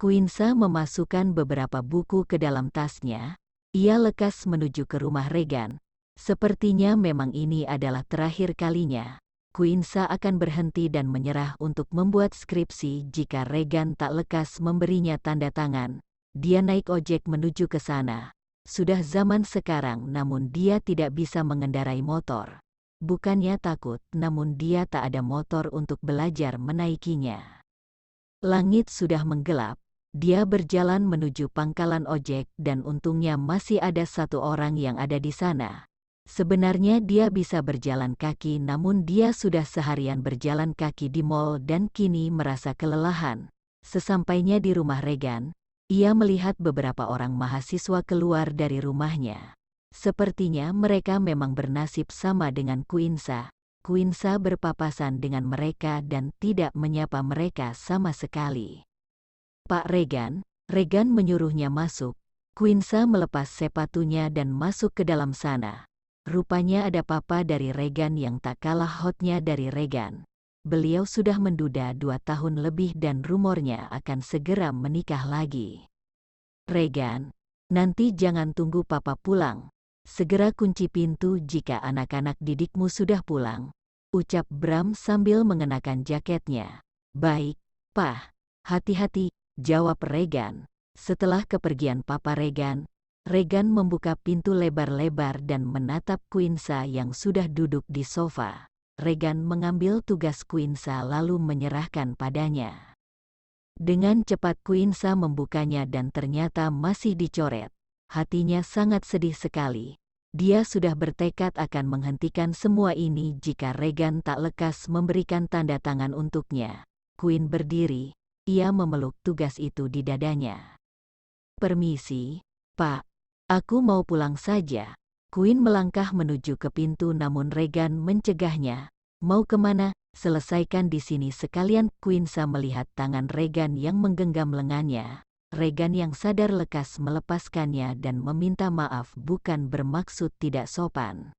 Quinsa memasukkan beberapa buku ke dalam tasnya. Ia lekas menuju ke rumah Regan. Sepertinya memang ini adalah terakhir kalinya. Quinsa akan berhenti dan menyerah untuk membuat skripsi jika Regan tak lekas memberinya tanda tangan. Dia naik ojek menuju ke sana. Sudah zaman sekarang namun dia tidak bisa mengendarai motor. Bukannya takut, namun dia tak ada motor untuk belajar menaikinya. Langit sudah menggelap. Dia berjalan menuju pangkalan ojek dan untungnya masih ada satu orang yang ada di sana. Sebenarnya dia bisa berjalan kaki namun dia sudah seharian berjalan kaki di mall dan kini merasa kelelahan. Sesampainya di rumah Regan, ia melihat beberapa orang mahasiswa keluar dari rumahnya. Sepertinya mereka memang bernasib sama dengan Quinsa. Quinsa berpapasan dengan mereka dan tidak menyapa mereka sama sekali. Pak Regan, Regan menyuruhnya masuk. Quinsa melepas sepatunya dan masuk ke dalam sana. Rupanya ada papa dari Regan yang tak kalah hotnya dari Regan. Beliau sudah menduda 2 tahun lebih dan rumornya akan segera menikah lagi. Regan, nanti jangan tunggu papa pulang. Segera kunci pintu jika anak-anak didikmu sudah pulang, ucap Bram sambil mengenakan jaketnya. Baik, Pak. Hati-hati, jawab Regan. Setelah kepergian papa Regan, Regan membuka pintu lebar-lebar dan menatap Quinsa yang sudah duduk di sofa. Regan mengambil tugas Quinsa lalu menyerahkan padanya. Dengan cepat Quinsa membukanya dan ternyata masih dicoret. Hatinya sangat sedih sekali. Dia sudah bertekad akan menghentikan semua ini jika Regan tak lekas memberikan tanda tangan untuknya. Quinn berdiri, ia memeluk tugas itu di dadanya. Permisi, Pak. Aku mau pulang saja. Quinn melangkah menuju ke pintu namun Regan mencegahnya. Mau kemana? Selesaikan di sini sekalian. Quinsa melihat tangan Regan yang menggenggam lengannya. Regan yang sadar lekas melepaskannya dan meminta maaf bukan bermaksud tidak sopan.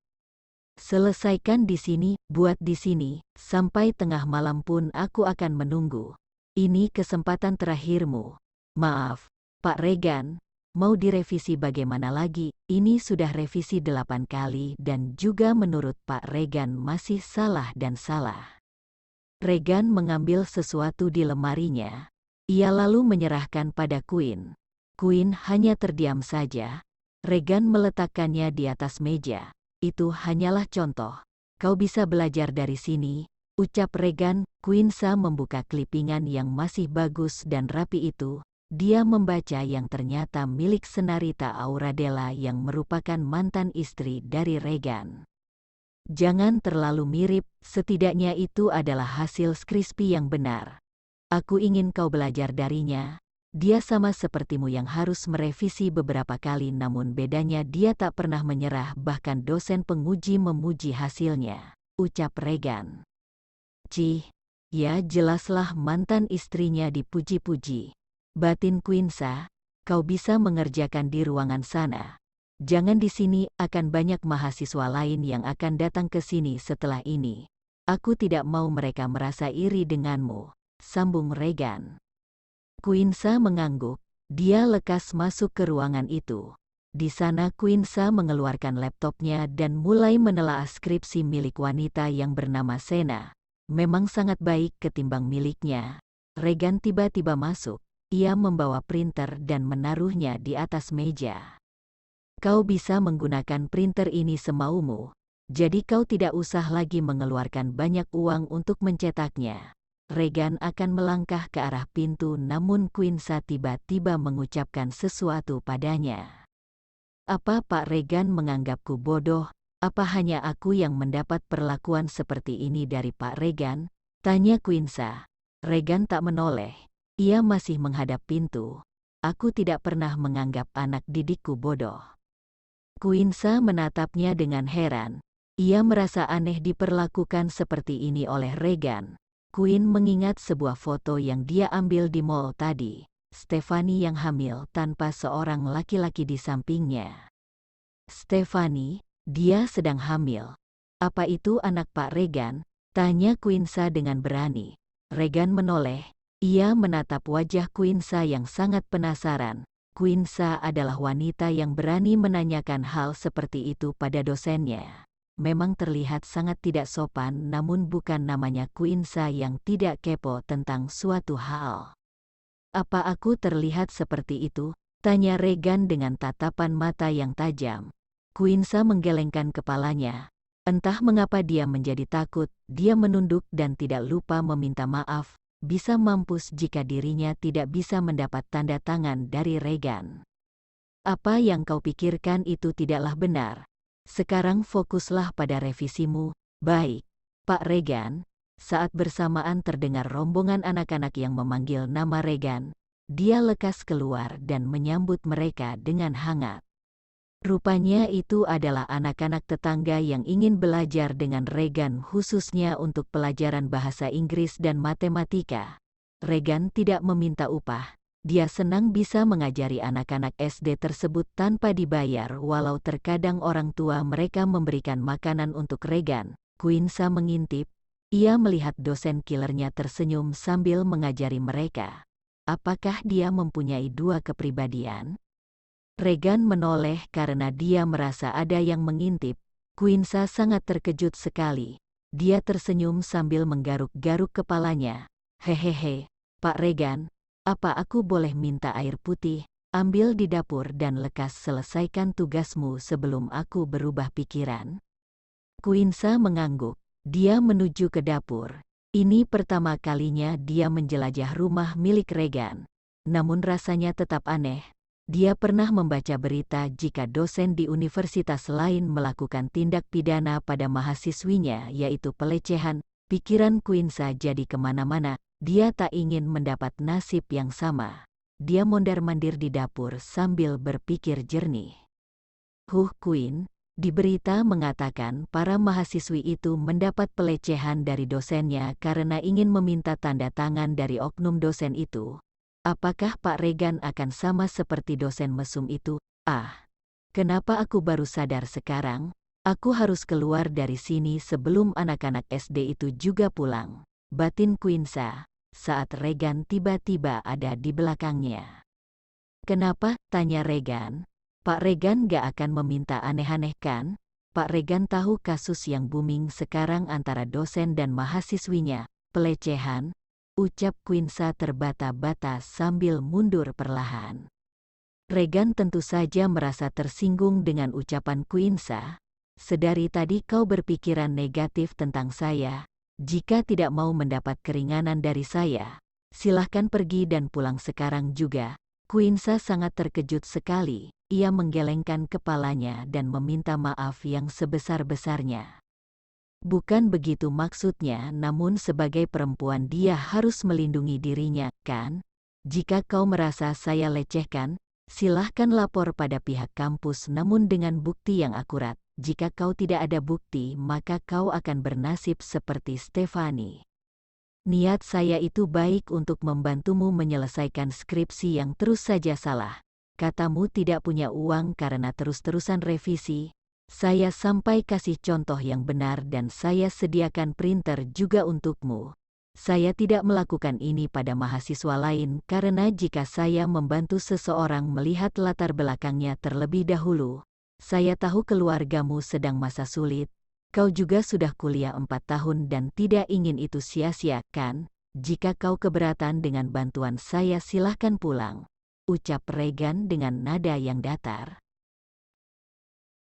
Selesaikan di sini, buat di sini, sampai tengah malam pun aku akan menunggu. Ini kesempatan terakhirmu. Maaf, Pak Regan, mau direvisi bagaimana lagi? Ini sudah revisi 8 kali dan juga menurut Pak Regan masih salah dan salah. Regan mengambil sesuatu di lemarinya. Ia lalu menyerahkan pada Quinn. Quinn hanya terdiam saja. Regan meletakkannya di atas meja. Itu hanyalah contoh. Kau bisa belajar dari sini, ucap Regan. Quinsa membuka klipingan yang masih bagus dan rapi itu. Dia membaca yang ternyata milik Senarita Auradela yang merupakan mantan istri dari Regan. Jangan terlalu mirip, setidaknya itu adalah hasil skripsi yang benar. Aku ingin kau belajar darinya. Dia sama sepertimu yang harus merevisi beberapa kali namun bedanya dia tak pernah menyerah bahkan dosen penguji memuji hasilnya, ucap Regan. Cih, ya jelaslah mantan istrinya dipuji-puji. Batin Quinsa, kau bisa mengerjakan di ruangan sana. Jangan di sini, akan banyak mahasiswa lain yang akan datang ke sini setelah ini. Aku tidak mau mereka merasa iri denganmu, sambung Regan. Quinsa mengangguk, dia lekas masuk ke ruangan itu. Di sana Quinsa mengeluarkan laptopnya dan mulai menelaah skripsi milik wanita yang bernama Sena. Memang sangat baik ketimbang miliknya. Regan tiba-tiba masuk. Ia membawa printer dan menaruhnya di atas meja. Kau bisa menggunakan printer ini semaumu, jadi kau tidak usah lagi mengeluarkan banyak uang untuk mencetaknya. Regan akan melangkah ke arah pintu namun Quinsa tiba-tiba mengucapkan sesuatu padanya. Apa Pak Regan menganggapku bodoh? Apa hanya aku yang mendapat perlakuan seperti ini dari Pak Regan? Tanya Quinsa. Regan tak menoleh. Ia masih menghadap pintu. Aku tidak pernah menganggap anak didikku bodoh. Quinsa menatapnya dengan heran. Ia merasa aneh diperlakukan seperti ini oleh Regan. Quinn mengingat sebuah foto yang dia ambil di mall tadi. Stephanie yang hamil tanpa seorang laki-laki di sampingnya. Stephanie, dia sedang hamil. Apa itu anak Pak Regan? Tanya Quinsa dengan berani. Regan menoleh. Ia menatap wajah Quinsa yang sangat penasaran. Quinsa adalah wanita yang berani menanyakan hal seperti itu pada dosennya. Memang terlihat sangat tidak sopan, namun bukan namanya Quinsa yang tidak kepo tentang suatu hal. "Apa aku terlihat seperti itu?" tanya Regan dengan tatapan mata yang tajam. Quinsa menggelengkan kepalanya. Entah mengapa dia menjadi takut, dia menunduk dan tidak lupa meminta maaf. Bisa mampus jika dirinya tidak bisa mendapat tanda tangan dari Regan. "Apa yang kau pikirkan itu tidaklah benar. Sekarang fokuslah pada revisimu." "Baik, Pak Regan." Saat bersamaan terdengar rombongan anak-anak yang memanggil nama Regan. Dia lekas keluar dan menyambut mereka dengan hangat. Rupanya itu adalah anak-anak tetangga yang ingin belajar dengan Regan khususnya untuk pelajaran bahasa Inggris dan matematika. Regan tidak meminta upah. Dia senang bisa mengajari anak-anak SD tersebut tanpa dibayar walau terkadang orang tua mereka memberikan makanan untuk Regan. Quinsa mengintip. Ia melihat dosen killernya tersenyum sambil mengajari mereka. Apakah dia mempunyai dua kepribadian? Regan menoleh karena dia merasa ada yang mengintip. Quinsa sangat terkejut sekali. Dia tersenyum sambil menggaruk-garuk kepalanya. "Hehehe, Pak Regan, apa aku boleh minta air putih? Ambil di dapur dan lekas selesaikan tugasmu sebelum aku berubah pikiran." Quinsa mengangguk. Dia menuju ke dapur. Ini pertama kalinya dia menjelajah rumah milik Regan. Namun rasanya tetap aneh. Dia pernah membaca berita jika dosen di universitas lain melakukan tindak pidana pada mahasiswinya yaitu pelecehan. Pikiran Quinsa jadi kemana-mana. Dia tak ingin mendapat nasib yang sama. Dia mondar-mandir di dapur sambil berpikir jernih. Queen, di berita mengatakan para mahasiswi itu mendapat pelecehan dari dosennya karena ingin meminta tanda tangan dari oknum dosen itu. Apakah Pak Regan akan sama seperti dosen mesum itu? Kenapa aku baru sadar sekarang? Aku harus keluar dari sini sebelum anak-anak SD itu juga pulang. Batin Quinsa, saat Regan tiba-tiba ada di belakangnya. "Kenapa?" tanya Regan. "Pak Regan gak akan meminta aneh-aneh kan? Pak Regan tahu kasus yang booming sekarang antara dosen dan mahasiswinya, pelecehan." Ucap Quinsa terbata-bata sambil mundur perlahan. Regan tentu saja merasa tersinggung dengan ucapan Quinsa. "Sedari tadi kau berpikiran negatif tentang saya. Jika tidak mau mendapat keringanan dari saya, silahkan pergi dan pulang sekarang juga." Quinsa sangat terkejut sekali. Ia menggelengkan kepalanya dan meminta maaf yang sebesar-besarnya. "Bukan begitu maksudnya, namun sebagai perempuan dia harus melindungi dirinya, kan? Jika kau merasa saya lecehkan, silahkan lapor pada pihak kampus namun dengan bukti yang akurat. Jika kau tidak ada bukti, maka kau akan bernasib seperti Stefani. Niat saya itu baik untuk membantumu menyelesaikan skripsi yang terus saja salah. Katamu tidak punya uang karena terus-terusan revisi. Saya sampai kasih contoh yang benar dan saya sediakan printer juga untukmu. Saya tidak melakukan ini pada mahasiswa lain karena jika saya membantu seseorang melihat latar belakangnya terlebih dahulu, saya tahu keluargamu sedang masa sulit. Kau juga sudah kuliah 4 tahun dan tidak ingin itu sia-sia, kan? Jika kau keberatan dengan bantuan saya silahkan pulang. Ucap Regan dengan nada yang datar.